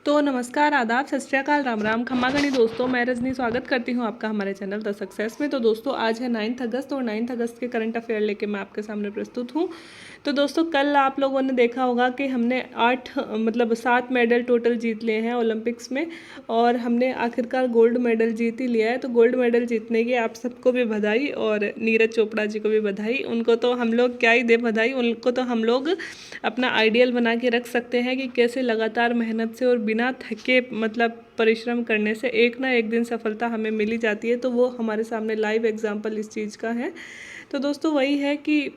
तो नमस्कार, आदाब, सत श्री अकाल, राम राम, खम्मा गणी दोस्तों। मैं रजनी स्वागत करती हूँ आपका हमारे चैनल द सक्सेस में। तो दोस्तों आज है 9 अगस्त और 9 अगस्त के करंट अफेयर लेके मैं आपके सामने प्रस्तुत हूँ। तो दोस्तों कल आप लोगों ने देखा होगा कि हमने 7 मेडल टोटल जीत लिए हैं ओलंपिक्स में और हमने आखिरकार गोल्ड मेडल जीत ही लिया है। तो गोल्ड मेडल जीतने की आप सबको भी बधाई और नीरज चोपड़ा जी को भी बधाई। उनको तो हम लोग क्या ही दे बधाई, उनको तो हम लोग अपना आइडियल बना के रख सकते हैं कि कैसे लगातार मेहनत से और बिना थके परिश्रम करने से एक ना एक दिन सफलता हमें मिली जाती है। तो वो हमारे सामने लाइव एग्जांपल इस चीज़ का है। तो दोस्तों वही है कि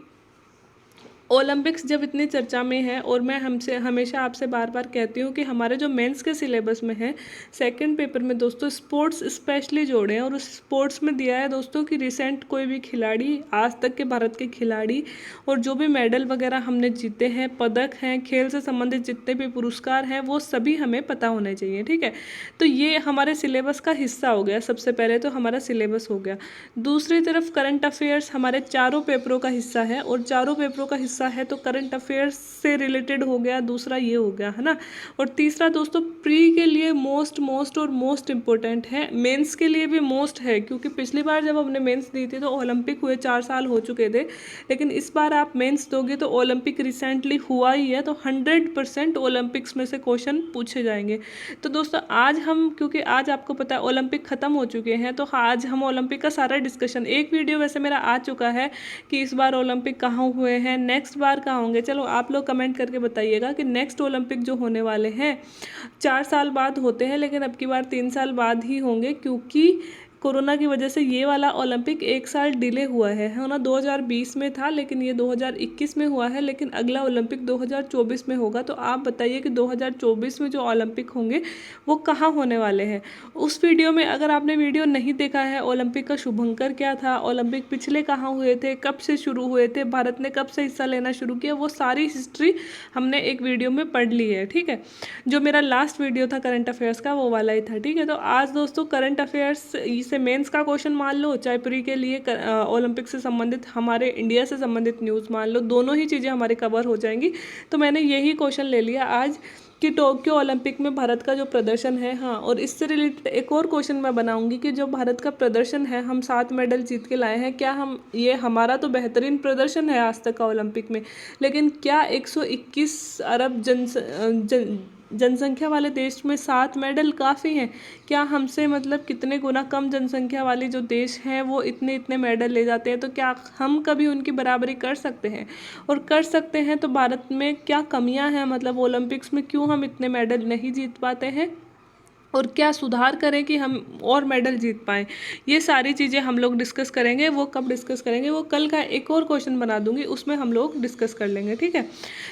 ओलंपिक्स जब इतनी चर्चा में है और मैं हमेशा आपसे बार बार कहती हूँ कि हमारे जो मेंस के सिलेबस में है सेकंड पेपर में दोस्तों स्पोर्ट्स स्पेशली जोड़े हैं। और उस स्पोर्ट्स में दिया है दोस्तों कि रिसेंट कोई भी खिलाड़ी, आज तक के भारत के खिलाड़ी और जो भी मेडल वगैरह हमने जीते हैं, पदक हैं, खेल से संबंधित जितने भी पुरस्कार हैं, वो सभी हमें पता होने चाहिए। ठीक है, तो ये हमारे सिलेबस का हिस्सा हो गया। सबसे पहले तो हमारा सिलेबस हो गया। दूसरी तरफ करंट अफेयर्स हमारे चारों पेपरों का हिस्सा है और चारों पेपरों का हिस्सा है तो करंट अफेयर्स से रिलेटेड हो गया। दूसरा ये हो गया है ना। और तीसरा दोस्तों प्री के लिए मोस्ट इम्पोर्टेंट है, मेंस के लिए भी मोस्ट है, क्योंकि पिछली बार जब हमने मेंस दी थी तो ओलंपिक हुए 4 साल हो चुके थे, लेकिन इस बार आप मेंस दोगे तो ओलंपिक रिसेंटली हुआ ही है, तो 100% ओलंपिक्स में से क्वेश्चन पूछे जाएंगे। तो दोस्तों आज हम, क्योंकि आज आपको पता है ओलंपिक खत्म हो चुके हैं, तो आज हम ओलंपिक का सारा डिस्कशन, एक वीडियो वैसे मेरा आ चुका है कि इस बार ओलंपिक कहाँ हुए हैं, नेक्स्ट बार कहाँ होंगे। चलो आप लोग कमेंट करके बताइएगा कि नेक्स्ट ओलंपिक जो होने वाले हैं 4 साल बाद होते हैं, लेकिन अब की बार 3 साल बाद ही होंगे, क्योंकि कोरोना की वजह से ये वाला ओलंपिक 1 साल डिले हुआ है ना। 2020 में था लेकिन ये 2021 में हुआ है, लेकिन अगला ओलंपिक 2024 में होगा। तो आप बताइए कि 2024 में जो ओलंपिक होंगे वो कहाँ होने वाले हैं। उस वीडियो में, अगर आपने वीडियो नहीं देखा है, ओलंपिक का शुभंकर क्या था, ओलंपिक पिछले कहाँ हुए थे, कब से शुरू हुए थे, भारत ने कब से हिस्सा लेना शुरू किया, वो सारी हिस्ट्री हमने एक वीडियो में पढ़ ली है। ठीक है, जो मेरा लास्ट वीडियो था करंट अफेयर्स का वो वाला ही था। ठीक है, तो आज दोस्तों करंट अफेयर्स से मेंस का क्वेश्चन मान लो, चाहे प्री के लिए ओलंपिक से संबंधित, हमारे इंडिया से संबंधित न्यूज़ मान लो, दोनों ही चीज़ें हमारी कवर हो जाएंगी। तो मैंने यही क्वेश्चन ले लिया आज कि टोक्यो ओलंपिक में भारत का जो प्रदर्शन है, हाँ, और इससे रिलेटेड एक और क्वेश्चन मैं बनाऊंगी कि जो भारत का प्रदर्शन है, हम 7 मेडल जीत के लाए हैं, क्या हम, ये हमारा तो बेहतरीन प्रदर्शन है आज तक का ओलंपिक में, लेकिन क्या 121 अरब जनसंख्या वाले देश में 7 मेडल काफ़ी हैं? क्या हमसे कितने गुना कम जनसंख्या वाले जो देश हैं वो इतने इतने मेडल ले जाते हैं? तो क्या हम कभी उनकी बराबरी कर सकते हैं? और कर सकते हैं तो भारत में क्या कमियां हैं, ओलंपिक्स में क्यों हम इतने मेडल नहीं जीत पाते हैं, और क्या सुधार करें कि हम और मेडल जीत पाएँ? ये सारी चीज़ें हम लोग डिस्कस करेंगे। वो कब डिस्कस करेंगे, वो कल का एक और क्वेश्चन बना दूंगी, उसमें हम लोग डिस्कस कर लेंगे। ठीक है,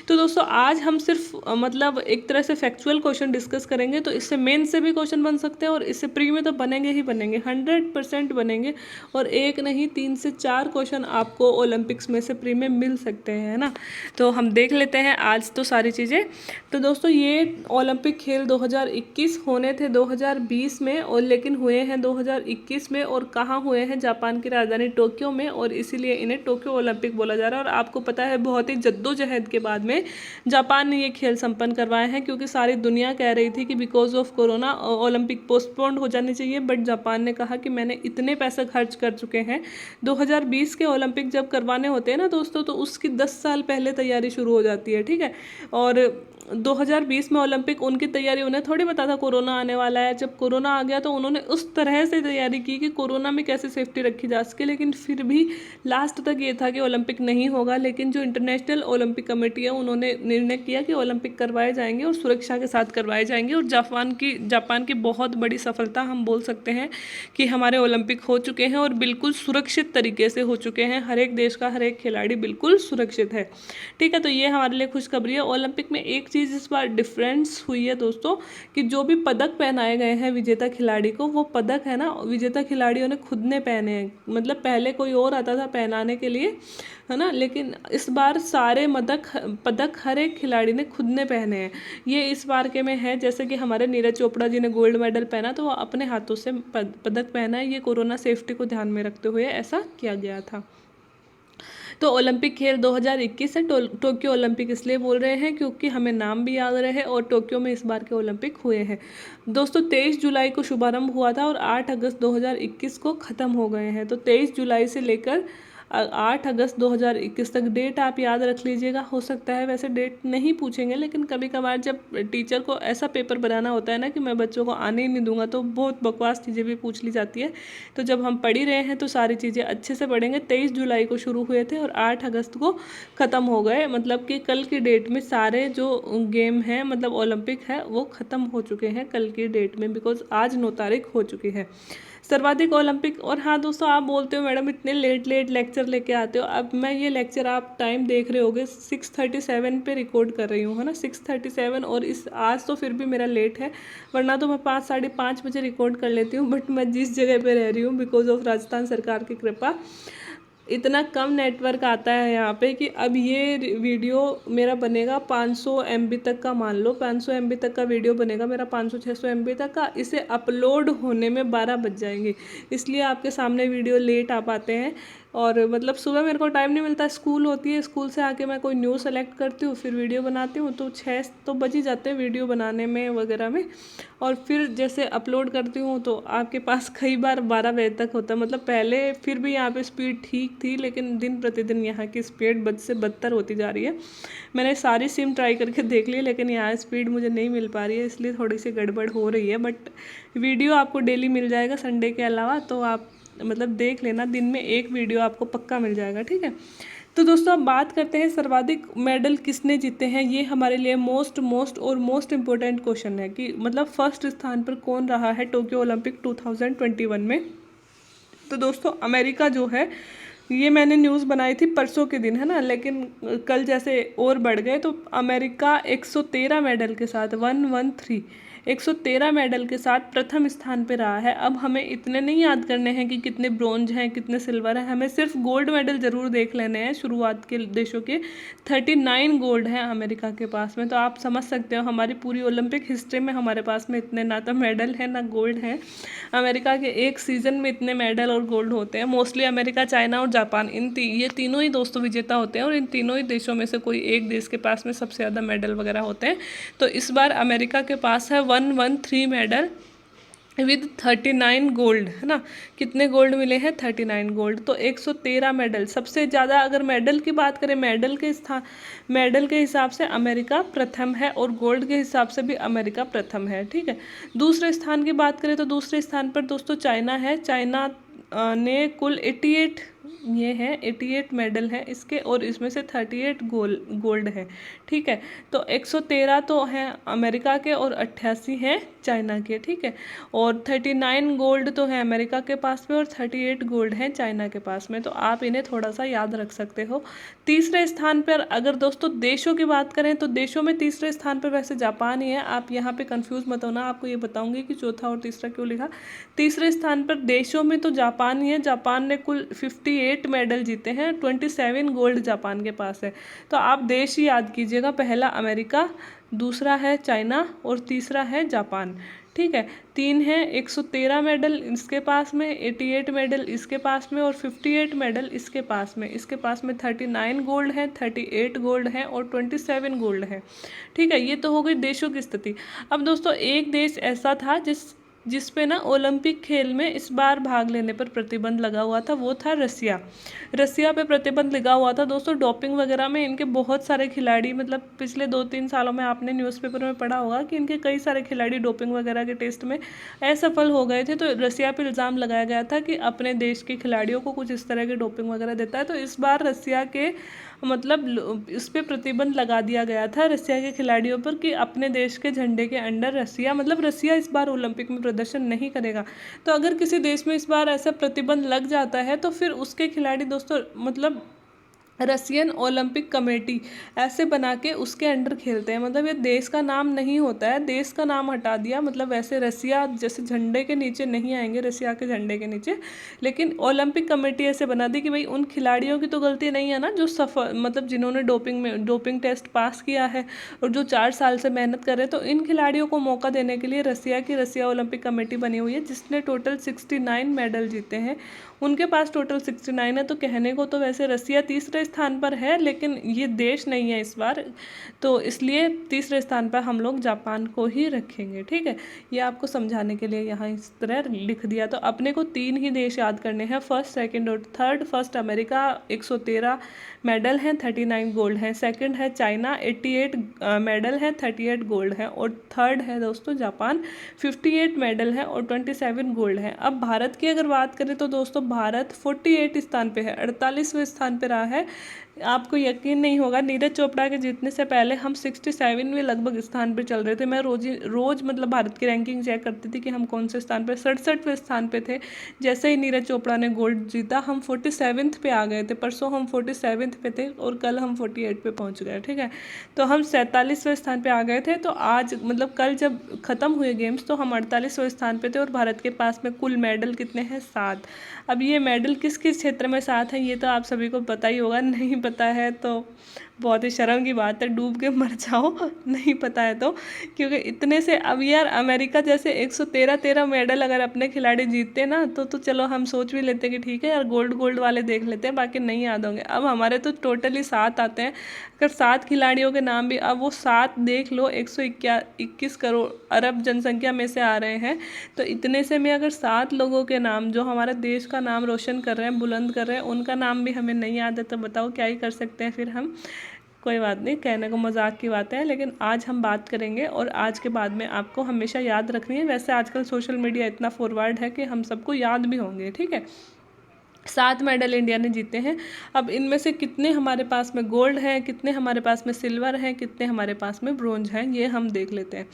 तो दोस्तों आज हम सिर्फ एक तरह से फैक्चुअल क्वेश्चन डिस्कस करेंगे। तो इससे मेन से भी क्वेश्चन बन सकते हैं और इससे प्री में तो बनेंगे ही बनेंगे, 100% बनेंगे। और एक नहीं 3 से 4 क्वेश्चन आपको ओलंपिक्स में से प्री में मिल सकते हैं, है ना। तो हम देख लेते हैं आज तो सारी चीज़ें। तो दोस्तों ये ओलंपिक खेल 2021 होने थे 2020 में, और लेकिन हुए हैं 2021 में, और कहाँ हुए हैं, जापान की राजधानी टोक्यो में, और इसीलिए इन्हें टोक्यो ओलंपिक बोला जा रहा है। और आपको पता है बहुत ही जद्दोजहद के बाद में जापान ने ये खेल संपन्न करवाए हैं, क्योंकि सारी दुनिया कह रही थी कि because of corona Olympic postponed हो जाने चाहिए, बट जापान ने कहा कि मैंने इतने पैसे खर्च कर चुके हैं। 2020 के ओलंपिक जब करवाने होते हैं ना दोस्तों, तो उसकी 10 साल पहले तैयारी शुरू हो जाती है। ठीक है, और 2020 में ओलंपिक, उनकी तैयारी उन्हें थोड़ी पता था कोरोना आने वाला है। जब कोरोना आ गया तो उन्होंने उस तरह से तैयारी की कि कोरोना में कैसे सेफ्टी रखी जा सके, लेकिन फिर भी लास्ट तक ये था कि ओलंपिक नहीं होगा। लेकिन जो इंटरनेशनल ओलंपिक कमेटी है उन्होंने निर्णय किया कि ओलंपिक करवाए जाएंगे और सुरक्षा के साथ करवाए जाएंगे। और जापान की बहुत बड़ी सफलता हम बोल सकते हैं कि हमारे ओलंपिक हो चुके हैं और बिल्कुल सुरक्षित तरीके से हो चुके हैं। हर एक देश का हर एक खिलाड़ी बिल्कुल सुरक्षित है। ठीक है, तो ये हमारे लिए खुशखबरी है। ओलंपिक में एक चीज़ इस बार डिफरेंस हुई है दोस्तों, कि जो भी पदक पहनाए गए हैं विजेता खिलाड़ी को, वो पदक है ना विजेता खिलाड़ियों ने खुद ने पहने हैं। पहले कोई और आता था पहनाने के लिए, है ना, लेकिन इस बार सारे पदक हर एक खिलाड़ी ने खुद ने पहने हैं। ये इस बार के में है, जैसे कि हमारे नीरज चोपड़ा जी ने गोल्ड मेडल पहना तो वो अपने हाथों से पदक पहना है। ये कोरोना सेफ्टी को ध्यान में रखते हुए ऐसा किया गया था। तो ओलंपिक खेल 2021 है। टोक्यो ओलंपिक इसलिए बोल रहे हैं क्योंकि हमें नाम भी याद रहे और टोक्यो में इस बार के ओलंपिक हुए हैं। दोस्तों 23 जुलाई को शुभारंभ हुआ था और 8 अगस्त 2021 को ख़त्म हो गए हैं। तो 23 जुलाई से लेकर 8 अगस्त 2021 तक डेट आप याद रख लीजिएगा। हो सकता है वैसे डेट नहीं पूछेंगे, लेकिन कभी कभार जब टीचर को ऐसा पेपर बनाना होता है ना कि मैं बच्चों को आने ही नहीं दूंगा, तो बहुत बकवास चीज़ें भी पूछ ली जाती है। तो जब हम पढ़ ही रहे हैं तो सारी चीज़ें अच्छे से पढ़ेंगे। 23 जुलाई को शुरू हुए थे और 8 अगस्त को ख़त्म हो गए, मतलब कि कल की डेट में सारे जो गेम हैं, मतलब ओलंपिक है, वो ख़त्म हो चुके हैं कल की डेट में, बिकॉज आज 9 तारीख हो चुकी है। सर्वाधिक ओलंपिक। और हाँ दोस्तों, आप बोलते हो मैडम इतने लेट लेक्चर लेके आते हो। अब मैं ये लेक्चर, आप टाइम देख रहे होगे, 6:37 पे रिकॉर्ड कर रही हूँ, है ना, 6:37। और इस आज तो फिर भी मेरा लेट है, वरना तो मैं 5 साढ़े 5 बजे रिकॉर्ड कर लेती हूँ। बट मैं जिस जगह पे रह रही हूँ, बिकॉज ऑफ राजस्थान सरकार की कृपा, इतना कम नेटवर्क आता है यहाँ पे कि अब ये वीडियो मेरा बनेगा 500 MB तक का। मान लो 500 MB तक का वीडियो बनेगा मेरा, 500-600 MB तक का। इसे अपलोड होने में 12 बज जाएंगे, इसलिए आपके सामने वीडियो लेट आ पाते हैं। और मतलब सुबह मेरे को टाइम नहीं मिलता, स्कूल होती है, स्कूल से आके मैं कोई न्यूज़ सेलेक्ट करती हूँ, फिर वीडियो बनाती हूँ, तो 6 तो बज ही जाते हैं वीडियो बनाने में वगैरह में। और फिर जैसे अपलोड करती हूँ तो आपके पास कई बार 12 बजे तक होता है। मतलब पहले फिर भी यहाँ पे स्पीड ठीक थी, लेकिन दिन प्रतिदिन यहाँ की स्पीड बद से बदतर होती जा रही है। मैंने सारी सिम ट्राई करके देख ली, लेकिन यहाँ स्पीड मुझे नहीं मिल पा रही है, इसलिए थोड़ी सी गड़बड़ हो रही है। बट वीडियो आपको डेली मिल जाएगा संडे के अलावा, तो आप मतलब देख लेना, दिन में एक वीडियो आपको पक्का मिल जाएगा, ठीक है। तो दोस्तों अब बात करते हैं सर्वाधिक मेडल किसने जीते हैं। ये हमारे लिए मोस्ट इम्पोर्टेंट क्वेश्चन है कि मतलब फर्स्ट स्थान पर कौन रहा है टोक्यो ओलंपिक 2021 में। तो दोस्तों अमेरिका जो है, ये मैंने न्यूज़ बनाई थी परसों के दिन, है ना, लेकिन कल जैसे और बढ़ गए। तो अमेरिका 113 मेडल के साथ 113 मेडल के साथ प्रथम स्थान पे रहा है। अब हमें इतने नहीं याद करने हैं कि कितने ब्रोंज हैं, कितने सिल्वर हैं, हमें सिर्फ गोल्ड मेडल ज़रूर देख लेने हैं शुरुआत के देशों के। 39 गोल्ड हैं अमेरिका के पास में। तो आप समझ सकते हो हमारी पूरी ओलंपिक हिस्ट्री में हमारे पास में इतने ना तो मेडल है ना गोल्ड है। अमेरिका के एक सीज़न में इतने मेडल और गोल्ड होते हैं। मोस्टली अमेरिका, चाइना और जापान, ये तीनों ही दोस्तों विजेता होते हैं, और इन तीनों ही देशों में से कोई एक देश के पास में सबसे ज़्यादा मेडल वगैरह होते हैं। तो इस बार अमेरिका के पास है 113 मेडल विद 39 गोल्ड, है ना। कितने गोल्ड मिले हैं? 39 गोल्ड। तो 113 मेडल, सबसे ज़्यादा अगर मेडल की बात करें, मेडल के हिसाब से अमेरिका प्रथम है, और गोल्ड के हिसाब से भी अमेरिका प्रथम है, ठीक है। दूसरे स्थान की बात करें तो दूसरे स्थान पर दोस्तों चाइना है। चाइना ने कुल 88 मेडल है इसके, और इसमें से 38 गोल्ड है, ठीक है। तो 113 तो हैं अमेरिका के और 88 हैं चाइना के, ठीक है। और 39 गोल्ड तो है अमेरिका के पास में और 38 गोल्ड हैं चाइना के पास में। तो आप इन्हें थोड़ा सा याद रख सकते हो। तीसरे स्थान पर अगर दोस्तों देशों की बात करें तो देशों में तीसरे स्थान पर वैसे जापान ही है। आप यहाँ पे कंफ्यूज मत होना, आपको ये बताऊंगी कि चौथा और तीसरा क्यों लिखा। तीसरे स्थान पर देशों में तो जापान ही है। जापान ने कुल 58 मेडल जीते हैं, 27 गोल्ड जापान के पास है। तो आप देश ही याद कीजिएगा, पहला अमेरिका, दूसरा है चाइना और तीसरा है जापान, ठीक है। 3 है, 113 मेडल इसके पास में, 88 मेडल इसके पास में और 58 मेडल इसके पास में। इसके पास में 39 गोल्ड है, 38 गोल्ड है और 27 गोल्ड है, ठीक है। ये तो हो गई देशों की स्थिति। अब दोस्तों एक देश ऐसा था जिस पे ना ओलंपिक खेल में इस बार भाग लेने पर प्रतिबंध लगा हुआ था, वो था रसिया पे प्रतिबंध लगा हुआ था दोस्तों। डोपिंग वगैरह में इनके बहुत सारे खिलाड़ी, मतलब पिछले 2-3 सालों में आपने न्यूज़पेपर में पढ़ा होगा कि इनके कई सारे खिलाड़ी डोपिंग वगैरह के टेस्ट में असफल हो गए थे। तो रसिया पे इल्ज़ाम लगाया गया था कि अपने देश के खिलाड़ियों को कुछ इस तरह के डोपिंग वगैरह देता है। तो इस बार रसिया के मतलब इस पे प्रतिबंध लगा दिया गया था रसिया के खिलाड़ियों पर कि अपने देश के झंडे के अंडर रसिया इस बार ओलंपिक में प्रदर्शन नहीं करेगा। तो अगर किसी देश में इस बार ऐसा प्रतिबंध लग जाता है तो फिर उसके खिलाड़ी दोस्तों मतलब रसियन ओलंपिक कमेटी ऐसे बना के उसके अंडर खेलते हैं। मतलब ये देश का नाम नहीं होता है, देश का नाम हटा दिया। मतलब वैसे रसिया जैसे झंडे के नीचे नहीं आएंगे, रसिया के झंडे के नीचे, लेकिन ओलंपिक कमेटी ऐसे बना दी कि भाई उन खिलाड़ियों की तो गलती नहीं है ना जो मतलब जिन्होंने डोपिंग टेस्ट पास किया है और जो 4 साल से मेहनत कर रहे हैं। तो इन खिलाड़ियों को मौका देने के लिए रसिया ओलंपिक कमेटी बनी हुई है, जिसने टोटल 69 मेडल जीते हैं। उनके पास टोटल 69 है। तो कहने को तो वैसे रसिया तीसरे स्थान पर है, लेकिन ये देश नहीं है इस बार, तो इसलिए तीसरे स्थान पर हम लोग जापान को ही रखेंगे। ठीक है, ये आपको समझाने के लिए यहाँ इस तरह लिख दिया। तो अपने को 3 ही देश याद करने हैं, फर्स्ट, सेकंड और थर्ड। फर्स्ट अमेरिका 113 मेडल हैं, 39 गोल्ड हैं। सेकंड है चाइना 88 मेडल हैं, 38 गोल्ड हैं। और थर्ड है दोस्तों जापान 58 मेडल हैं और 27 गोल्ड हैं। अब भारत की अगर बात करें तो दोस्तों भारत 48 स्थान पे है, 48वें स्थान पे रहा है। आपको यकीन नहीं होगा, नीरज चोपड़ा के जीतने से पहले हम 67वें लगभग स्थान पे चल रहे थे। मैं रोज मतलब भारत की रैंकिंग चेक करती थी कि हम कौन से स्थान पे, 67वें स्थान पे थे। जैसे ही नीरज चोपड़ा ने गोल्ड जीता हम 47th पे आ गए थे। परसों हम 47th पे थे और कल हम 48 पे पहुंच गए। ठीक है, तो हम 47वें स्थान पे आ गए थे। तो आज मतलब कल जब ख़त्म हुए गेम्स तो हम 48वें स्थान पे थे और भारत के पास में कुल मेडल कितने हैं? 7। अब ये मेडल किस किस क्षेत्र में 7 हैं ये तो आप सभी को पता ही होगा, नहीं पता है तो बहुत ही शर्म की बात है, डूब के मर जाओ नहीं पता है तो, क्योंकि इतने से अब यार अमेरिका जैसे 113 मेडल अगर अपने खिलाड़ी जीतते ना तो चलो हम सोच भी लेते कि ठीक है यार गोल्ड वाले देख लेते हैं, बाकी नहीं याद होंगे। अब हमारे तो टोटली 7 आते हैं, अगर 7 खिलाड़ियों के नाम भी, अब वो 7 देख लो 121 करोड़ अरब जनसंख्या में से आ रहे हैं, तो इतने से में अगर 7 लोगों के नाम जो हमारे देश का नाम रोशन कर रहे हैं, बुलंद कर रहे हैं, उनका नाम भी हमें नहीं याद है तो बताओ क्या ही कर सकते हैं फिर हम। कोई बात नहीं, कहने को मजाक की बात है, लेकिन आज हम बात करेंगे और आज के बाद में आपको हमेशा याद रखनी है। वैसे आजकल सोशल मीडिया इतना फॉरवर्ड है कि हम सबको याद भी होंगे। ठीक है, 7 मेडल इंडिया ने जीते हैं। अब इनमें से कितने हमारे पास में गोल्ड हैं, कितने हमारे पास में सिल्वर हैं, कितने हमारे पास में ब्रोंज हैं, ये हम देख लेते हैं।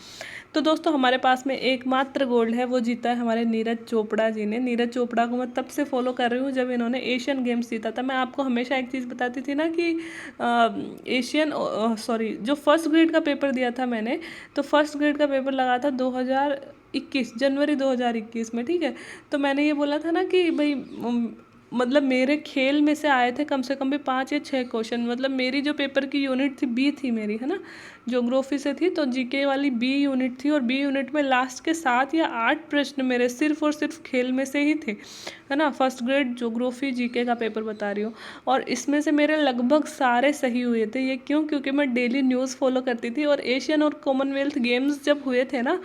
तो दोस्तों हमारे पास में एकमात्र गोल्ड है, वो जीता है हमारे नीरज चोपड़ा जी ने। नीरज चोपड़ा को मैं तब से फॉलो कर रही हूँ जब इन्होंने एशियन गेम्स जीता था। मैं आपको हमेशा एक चीज़ बताती थी ना कि जो फर्स्ट ग्रेड का पेपर दिया था मैंने, तो फर्स्ट ग्रेड का पेपर लगा था 2021 जनवरी 2021 में। ठीक है, तो मैंने ये बोला था ना कि भाई मतलब मेरे खेल में से आए थे कम से कम भी 5 या 6 क्वेश्चन। मतलब मेरी जो पेपर की यूनिट थी बी थी मेरी, है ना, ज्योग्राफी से थी, तो जीके वाली बी यूनिट थी और बी यूनिट में लास्ट के 7 या 8 प्रश्न मेरे सिर्फ और सिर्फ खेल में से ही थे, है ना। फर्स्ट ग्रेड ज्योग्राफी जीके का पेपर बता रही हूँ, और इसमें से मेरे लगभग सारे सही हुए थे। ये क्यों? क्योंकि मैं डेली न्यूज़ फॉलो करती थी, और एशियन और कॉमनवेल्थ गेम्स जब हुए थे ना,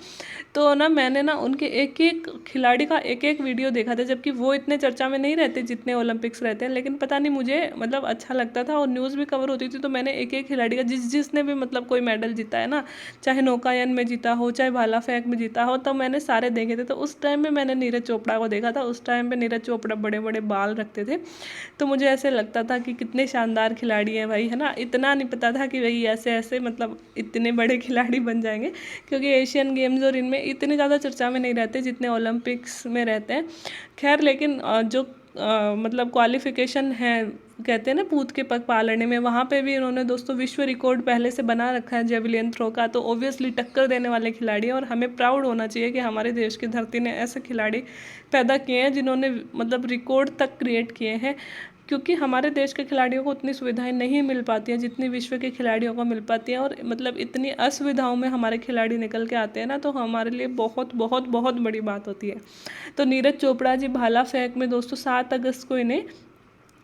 तो ना मैंने ना उनके एक एक खिलाड़ी का एक एक वीडियो देखा था, जबकि वो इतने चर्चा में नहीं रहते जितने ओलंपिक्स रहते हैं, लेकिन पता नहीं मुझे मतलब अच्छा लगता था और न्यूज़ भी कवर होती थी। तो मैंने एक एक खिलाड़ी का जिसने भी मतलब कोई मेडल जीता है ना, चाहे नौकायन में जीता हो, चाहे भाला फेंक में जीता हो, तो मैंने सारे देखे थे। तो उस टाइम में मैंने नीरज चोपड़ा को देखा था। उस टाइम पे नीरज चोपड़ा बड़े बड़े बाल रखते थे, तो मुझे ऐसे लगता था कि कितने शानदार खिलाड़ी हैं भाई, है ना। इतना नहीं पता था कि भाई ऐसे ऐसे मतलब इतने बड़े खिलाड़ी बन जाएंगे, क्योंकि एशियन गेम्स और इनमें इतने ज़्यादा चर्चा में नहीं रहते जितने ओलंपिक्स में रहते हैं। खैर, लेकिन जो मतलब क्वालिफिकेशन है, कहते हैं ना पूत के पग पालने में, वहाँ पे भी इन्होंने दोस्तों विश्व रिकॉर्ड पहले से बना रखा है जेवलिन थ्रो का। तो ऑब्वियसली टक्कर देने वाले खिलाड़ी हैं, और हमें प्राउड होना चाहिए कि हमारे देश की धरती ने ऐसे खिलाड़ी पैदा किए हैं जिन्होंने मतलब रिकॉर्ड तक क्रिएट किए हैं। क्योंकि हमारे देश के खिलाड़ियों को उतनी सुविधाएं नहीं मिल पाती हैं जितनी विश्व के खिलाड़ियों को मिल पाती हैं, और मतलब इतनी असुविधाओं में हमारे खिलाड़ी निकल के आते हैं ना, तो हमारे लिए बहुत बहुत बहुत बड़ी बात होती है। तो नीरज चोपड़ा जी भाला फेंक में दोस्तों 7 अगस्त को इन्हें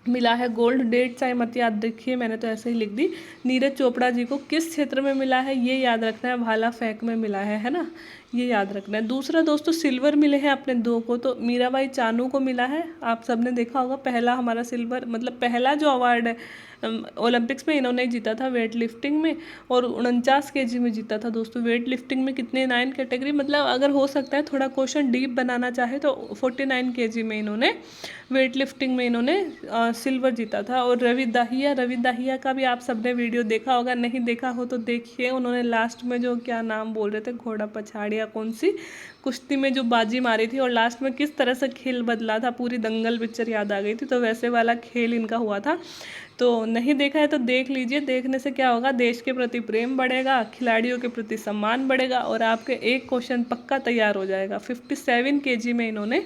मिला है गोल्ड। डेट चाहे मत याद रखिए, मैंने तो ऐसे ही लिख दी। नीरज चोपड़ा जी को किस क्षेत्र में मिला है ये याद रखना है, भाला फेंक में मिला है ना, ये याद रखना है। दूसरा दोस्तों सिल्वर मिले हैं अपने 2 को, तो मीराबाई चानू को मिला है, आप सबने देखा होगा, पहला हमारा सिल्वर, मतलब पहला जो अवार्ड है ओलंपिक्स में इन्होंने जीता था वेट लिफ्टिंग में, और 49 kg में जीता था दोस्तों। वेट लिफ्टिंग में कितने 9 कैटेगरी, मतलब अगर हो सकता है थोड़ा क्वेश्चन डीप बनाना चाहे तो 49 kg में इन्होंने वेट लिफ्टिंग में इन्होंने सिल्वर जीता था। और रवि दाहिया का भी आप सबने वीडियो देखा होगा, नहीं देखा हो तो देखिए। उन्होंने लास्ट में जो क्या नाम बोल रहे थे, घोड़ा पछाड़ या कौन सी कुश्ती में जो बाजी मारी थी और लास्ट में किस तरह से खेल बदला था, पूरी दंगल पिक्चर याद आ गई थी। तो वैसे वाला खेल इनका हुआ था। तो नहीं देखा है तो देख लीजिए, देखने से क्या होगा, देश के प्रति प्रेम बढ़ेगा, खिलाड़ियों के प्रति सम्मान बढ़ेगा, और आपके एक क्वेश्चन पक्का तैयार हो जाएगा। 57 kg में इन्होंने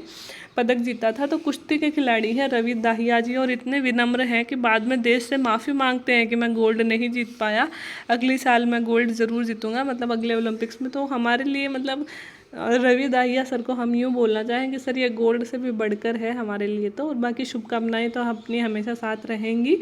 पदक जीता था। तो कुश्ती के खिलाड़ी हैं रवि दाहिया जी, और इतने विनम्र हैं कि बाद में देश से माफ़ी मांगते हैं कि मैं गोल्ड नहीं जीत पाया, अगली साल मैं गोल्ड ज़रूर जीतूंगा, मतलब अगले ओलंपिक्स में। तो हमारे लिए मतलब रवि दाहिया सर को हम यूँ बोलना चाहें कि सर ये गोल्ड से भी बढ़कर है हमारे लिए तो। और बाकी शुभकामनाएं तो अपनी हमेशा साथ रहेंगी।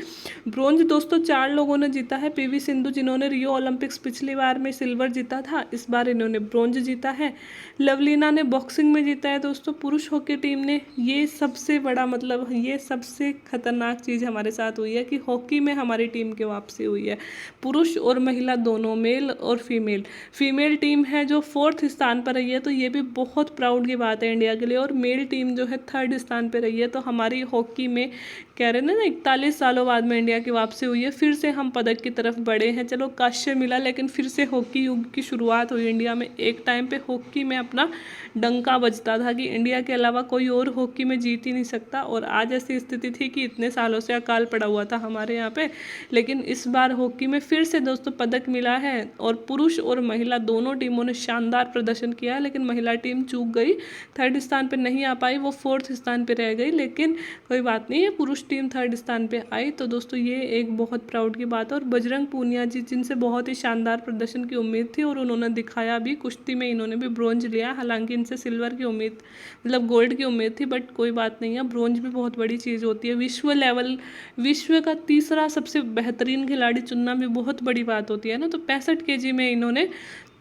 ब्रोंज दोस्तों 4 लोगों ने जीता है। पीवी सिंधु जिन्होंने रियो ओलंपिक्स पिछली बार में सिल्वर जीता था, इस बार इन्होंने ब्रोंज जीता है। लवलीना ने बॉक्सिंग में जीता है दोस्तों। पुरुष हॉकी टीम ने, ये सबसे बड़ा मतलब ये सबसे खतरनाक चीज़ हमारे साथ हुई है कि हॉकी में हमारी टीम की वापसी हुई है। पुरुष और महिला दोनों, मेल और फीमेल टीम है जो 4th स्थान पर रही है, तो ये भी बहुत प्राउड की बात है इंडिया के लिए। और मेल टीम जो है 3rd स्थान पर रही है। तो हमारी हॉकी में कह रहे ना 41 सालों बाद में इंडिया की वापसी हुई है, फिर से हम पदक की तरफ बढ़े हैं। चलो कांस्य मिला, लेकिन फिर से हॉकी युग की शुरुआत हुई इंडिया में। एक टाइम पे हॉकी में अपना डंका बजता था कि इंडिया के अलावा कोई और हॉकी में जीत ही नहीं सकता। और आज ऐसी स्थिति थी कि इतने सालों से अकाल पड़ा हुआ था हमारे यहाँ पे, लेकिन इस बार हॉकी में फिर से दोस्तों पदक मिला है। और पुरुष और महिला दोनों टीमों ने शानदार प्रदर्शन किया है, लेकिन महिला टीम चूक गई, 3rd स्थान पर नहीं आ पाई, वो 4th स्थान पर रह गई। लेकिन कोई बात नहीं है, पुरुष टीम 3rd स्थान पे आई। तो दोस्तों ये एक बहुत प्राउड की बात है। और बजरंग पूनिया जी, जिनसे बहुत ही शानदार प्रदर्शन की उम्मीद थी और उन्होंने दिखाया भी, कुश्ती में इन्होंने भी ब्रोंज लिया। हालांकि इनसे सिल्वर की उम्मीद मतलब गोल्ड की उम्मीद थी, बट कोई बात नहीं है, ब्रोंज भी बहुत बड़ी चीज़ होती है। विश्व का तीसरा सबसे बेहतरीन खिलाड़ी चुनना भी बहुत बड़ी बात होती है ना। तो 65 kg में इन्होंने,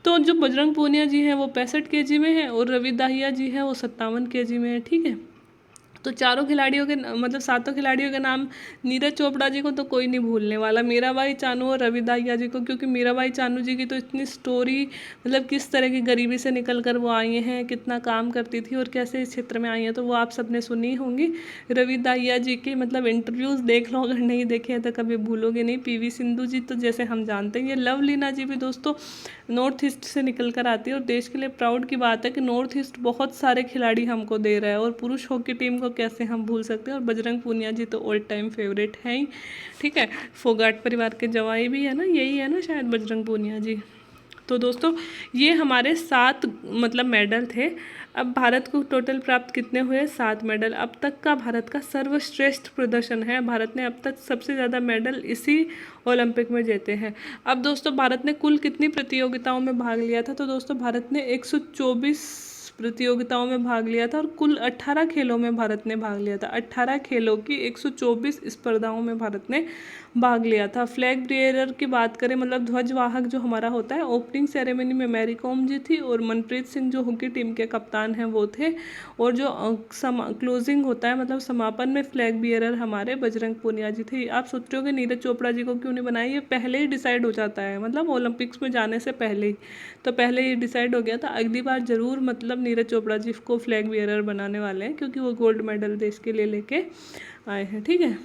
तो जो बजरंग पूनिया जी हैं वो 65 kg में है और रवि दाहिया जी हैं वो 57 kg में है। ठीक है, तो चारों खिलाड़ियों के मतलब 7 खिलाड़ियों के नाम, नीरज चोपड़ा जी को तो कोई नहीं भूलने वाला, मीराबाई चानू और रवि दाहिया जी को, क्योंकि मीराबाई चानू जी की तो इतनी स्टोरी, मतलब किस तरह की गरीबी से निकल कर वो आई हैं, कितना काम करती थी और कैसे इस क्षेत्र में आई हैं, तो वो आप सबने सुनी होंगी। रवि दाहिया जी के मतलब इंटरव्यूज़ देख लो, अगर नहीं देखे हैं तो कभी भूलोगे नहीं। पीवी सिंधु जी तो जैसे हम जानते हैं, ये लवलीना जी भी दोस्तों नॉर्थ ईस्ट से निकल कर आती है। और देश के लिए प्राउड की बात है कि नॉर्थ ईस्ट बहुत सारे खिलाड़ी हमको दे रहा है। और पुरुष हॉकी टीम को कैसे हम भूल सकते हैं। और बजरंग पूनिया जी तो ऑल टाइम फेवरेट हैं ही। ठीक है, फोगाट परिवार के जवाई भी है ना, यही है ना शायद बजरंग पूनिया जी। तो दोस्तों ये हमारे 7 मतलब मेडल थे। अब भारत को टोटल प्राप्त कितने हुए? 7 मेडल। अब तक का भारत का सर्वश्रेष्ठ प्रदर्शन है। भारत ने अब तक सबसे ज़्यादा मेडल इसी ओलंपिक में जीते हैं। अब दोस्तों भारत ने कुल कितनी प्रतियोगिताओं में भाग लिया था? तो दोस्तों भारत ने 124 प्रतियोगिताओं में भाग लिया था और कुल 18 खेलों में भारत ने भाग लिया था। 18 खेलों की 124 स्पर्धाओं में भारत ने भाग लिया था। फ्लैग बियरर की बात करें, मतलब ध्वजवाहक जो हमारा होता है, ओपनिंग सेरेमनी में मैरी कॉम जी थी और मनप्रीत सिंह जो हॉकी टीम के कप्तान हैं वो थे। और जो क्लोजिंग होता है मतलब समापन में फ्लैग बियरर हमारे बजरंग पूनिया जी थे। आप सोच रहे हो कि नीरज चोपड़ा जी को क्यों नहीं बनाया? ये पहले ही डिसाइड हो जाता है, मतलब ओलंपिक्स में जाने से पहले ही, तो पहले ही डिसाइड हो गया था। अगली बार ज़रूर मतलब नीरज चोपड़ा जी को फ्लैग बियरर बनाने वाले हैं, क्योंकि वो गोल्ड मेडल देश के लिए लेके आए हैं। ठीक है,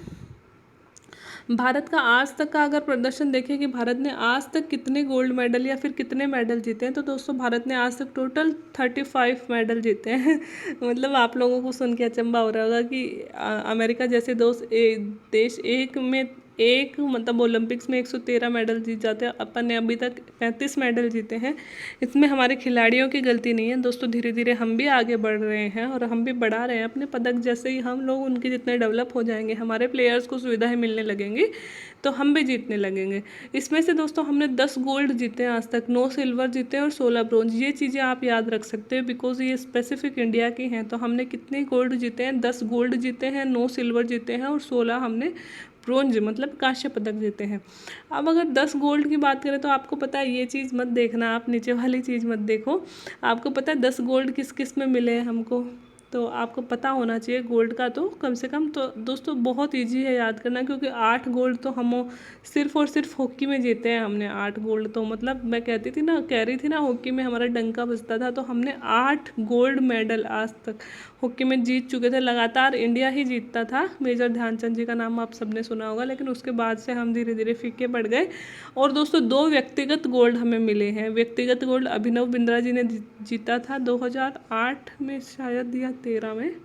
भारत का आज तक का अगर प्रदर्शन देखें कि भारत ने आज तक कितने गोल्ड मेडल या फिर कितने मेडल जीते हैं, तो दोस्तों भारत ने आज तक टोटल 35 मेडल जीते हैं। मतलब आप लोगों को सुन के अचंभा हो रहा होगा कि अमेरिका जैसे देश एक मतलब ओलंपिक्स में 113 मेडल जीत जाते हैं, अपन ने अभी तक 35 मेडल जीते हैं। इसमें हमारे खिलाड़ियों की गलती नहीं है दोस्तों, धीरे धीरे हम भी आगे बढ़ रहे हैं और हम भी बढ़ा रहे हैं अपने पदक। जैसे ही हम लोग उनके जितने डेवलप हो जाएंगे, हमारे प्लेयर्स को सुविधाएं मिलने लगेंगी, तो हम भी जीतने लगेंगे। इसमें से दोस्तों हमने 10 गोल्ड जीते हैं आज तक, 9 सिल्वर जीते हैं और 16 ब्रोंज। ये चीज़ें आप याद रख सकते हो बिकॉज ये स्पेसिफिक इंडिया की हैं। तो हमने कितने गोल्ड जीते हैं? 10 गोल्ड जीते हैं, 9 सिल्वर जीते हैं और 16 हमने ब्रोंज मतलब कांस्य पदक जीते हैं। अब अगर 10 गोल्ड की बात करें तो आपको पता है, ये चीज़ मत देखना, आप नीचे वाली चीज़ मत देखो। आपको पता है 10 गोल्ड किस किस में मिले हैं हमको? तो आपको पता होना चाहिए गोल्ड का तो कम से कम। तो दोस्तों बहुत इजी है याद करना, क्योंकि 8 गोल्ड तो हम सिर्फ और सिर्फ हॉकी में जीते हैं हमने। 8 गोल्ड तो मतलब मैं कह रही थी ना हॉकी में हमारा डंका बजता था, तो हमने 8 गोल्ड मेडल आज तक हॉकी में जीत चुके थे। लगातार इंडिया ही जीतता था। मेजर ध्यानचंद जी का नाम आप सबने सुना होगा, लेकिन उसके बाद से हम धीरे धीरे फीके पड़ गए। और दोस्तों 2 व्यक्तिगत गोल्ड हमें मिले हैं। व्यक्तिगत गोल्ड अभिनव बिंद्रा जी ने जीता था 2008 में शायद या 13 में,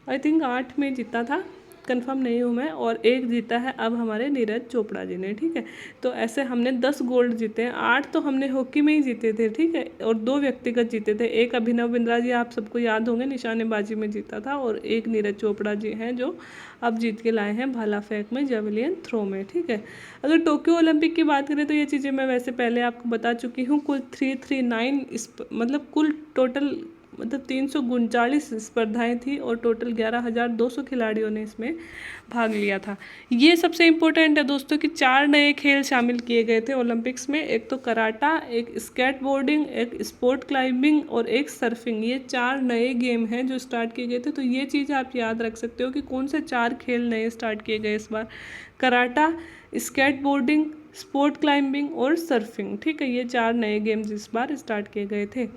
आई थिंक 8 में जीता था। कंफर्म नहीं हूँ मैं, और 1 जीता है अब हमारे नीरज चोपड़ा जी ने, ठीक है। तो ऐसे हमने 10 गोल्ड जीते हैं, 8 तो हमने हॉकी में ही जीते थे, ठीक है, और 2 व्यक्तिगत जीते थे। एक अभिनव बिंद्रा जी आप सबको याद होंगे निशानेबाजी में जीता था, और एक नीरज चोपड़ा जी हैं जो अब जीत के लाए हैं भाला फेंक में, जेवलिन थ्रो में, ठीक है। अगर टोक्यो ओलंपिक की बात करें तो ये चीज़ें मैं वैसे पहले आपको बता चुकी हूँ। कुल 339 मतलब कुल टोटल मतलब 339 स्पर्धाएं थी, और टोटल 11,200 खिलाड़ियों ने इसमें भाग लिया था। ये सबसे इम्पोर्टेंट है दोस्तों कि 4 नए खेल शामिल किए गए थे ओलंपिक्स में। एक तो कराटा, एक स्केटबोर्डिंग, एक स्पोर्ट क्लाइंबिंग और एक सर्फिंग। ये 4 नए गेम हैं जो स्टार्ट किए गए थे। तो ये चीज़ आप याद रख सकते हो कि कौन से 4 खेल नए स्टार्ट किए गए इस बार। कराटा, स्केटबोर्डिंग, स्पोर्ट क्लाइंबिंग और सर्फिंग, ठीक है। ये 4 नए गेम्स इस बार स्टार्ट किए गए थे।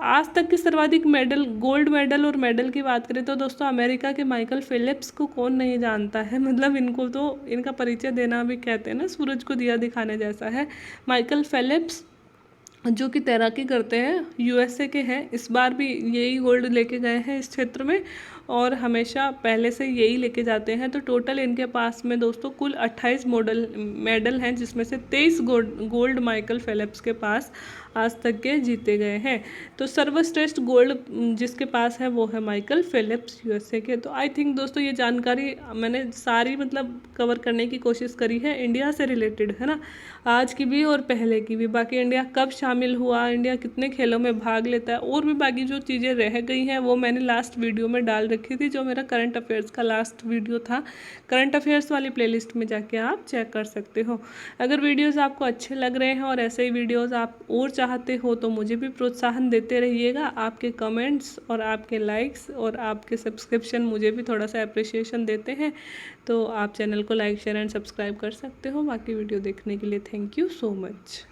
आज तक के सर्वाधिक मेडल, गोल्ड मेडल और मेडल की बात करें तो दोस्तों अमेरिका के माइकल फेलिप्स को कौन नहीं जानता है। मतलब इनको तो इनका परिचय देना भी कहते हैं ना, सूरज को दिया दिखाने जैसा है। माइकल फेलिप्स जो कि तैराकी करते हैं, यूएसए के हैं, इस बार भी यही गोल्ड लेके गए हैं इस क्षेत्र में, और हमेशा पहले से यही लेके जाते हैं। तो टोटल इनके पास में दोस्तों कुल 28 मेडल हैं, जिसमें से 23 गोल्ड माइकल फेलिप्स के पास आज तक के जीते गए हैं। तो सर्वश्रेष्ठ गोल्ड जिसके पास है वो है माइकल फेलिप्स यूएसए के। तो आई थिंक दोस्तों ये जानकारी मैंने सारी मतलब कवर करने की कोशिश करी है, इंडिया से रिलेटेड है ना, आज की भी और पहले की भी। बाकी इंडिया कब शामिल हुआ, इंडिया कितने खेलों में भाग लेता है, और भी बाकी जो चीज़ें रह गई हैं वो मैंने लास्ट वीडियो में डाल रखी थी, जो मेरा करंट अफेयर्स का लास्ट वीडियो था। करंट अफेयर्स वाली प्लेलिस्ट में जाके आप चेक कर सकते हो। अगर वीडियोज़ आपको अच्छे लग रहे हैं और ऐसे ही वीडियोज़ आप और चाहते हो तो मुझे भी प्रोत्साहन देते रहिएगा। आपके कमेंट्स और आपके लाइक्स और आपके सब्सक्रिप्शन मुझे भी थोड़ा सा अप्रिसिएशन देते हैं। तो आप चैनल को लाइक, शेयर एंड सब्सक्राइब कर सकते हो। बाकी वीडियो देखने के लिए थैंक यू सो मच।